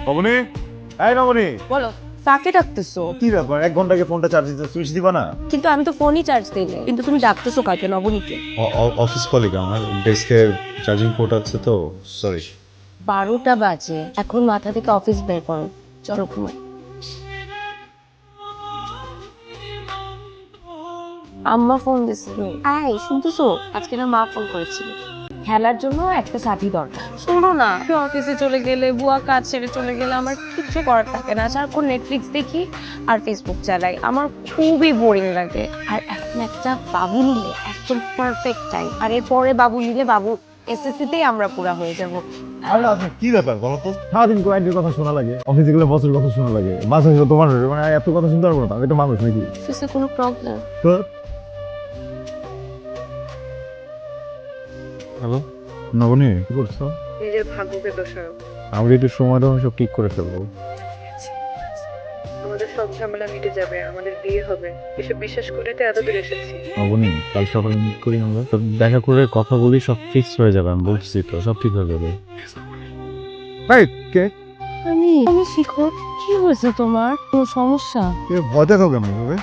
নবনী, এই নবনী, বলো, কাকে ডাকতেছো? কি ব্যাপার? 1 ঘন্টা আগে ফোনটা চার্জ দিতে সুইচ দিবা না? কিন্তু আমি তো ফোনই চার্জ দিইনি। কিন্তু তুমি ডাকতেছো কাকে? নবনীকে। অফিস কলিগ, আমার ডেস্কে চার্জিং পোর্ট আছে তো, সরি। 12টা বাজে, এখন মাথা থেকে অফিস বের করো। চলো ঘুমাই। আম্মা ফোন দিছিল। এই শুনতেছো? আজকে না মা ফোন করেছিল। খেলার জন্য একটা সাথী দরকার। শোনো না, অফিসে চলে গেলে, বুয়া কাজ ছেড়ে চলে গেলে আমার কিচ্ছু করার থাকে না। সারাক্ষণ নেটফ্লিক্স দেখি আর ফেসবুক চালাই। আমার খুবই বোরিং লাগে। আর এখন একটা বাবু নিলে একদম পারফেক্ট টাইম। আর এরপরে বাবু নিলে বাবু এসএসসিতেই আমরা পুরা হয়ে যাবো। আরে আপনি কি ব্যাপার বলো তো? সারাদিন ক্লায়েন্টের কথা শোনা লাগে, অফিসে গেলে বসের কথা শোনা লাগে, বাসে গেলে তোমার মানে এত কথা শুনতে পারবো না তো? আমি তো মানুষ নাকি? অফিসে কোনো প্রবলেম? তো হ্যালো নবনী, কি করছো? নিজের ভাগ্যকে দোষারোপ। আমি একটু সময় দাও, আমি সব ঠিক করে ফেলবো। আমাদের সব ঝামেলা মিটে যাবে, আমাদের বিয়ে হবে, এসব বিশ্বাস করে তো এত দূর এসেছি। নবনী, কাল সকালে মিট করি আমরা, তো দেখা করে কথা বলি, সব ফিক্স হয়ে যাবে। আমি বলছি তো, সব ঠিক হয়ে যাবে। ভাই কে? আমি শিখো, কি হয়েছে তোমার? কোনো সমস্যা? ভয় দেখাও কেন এভাবে?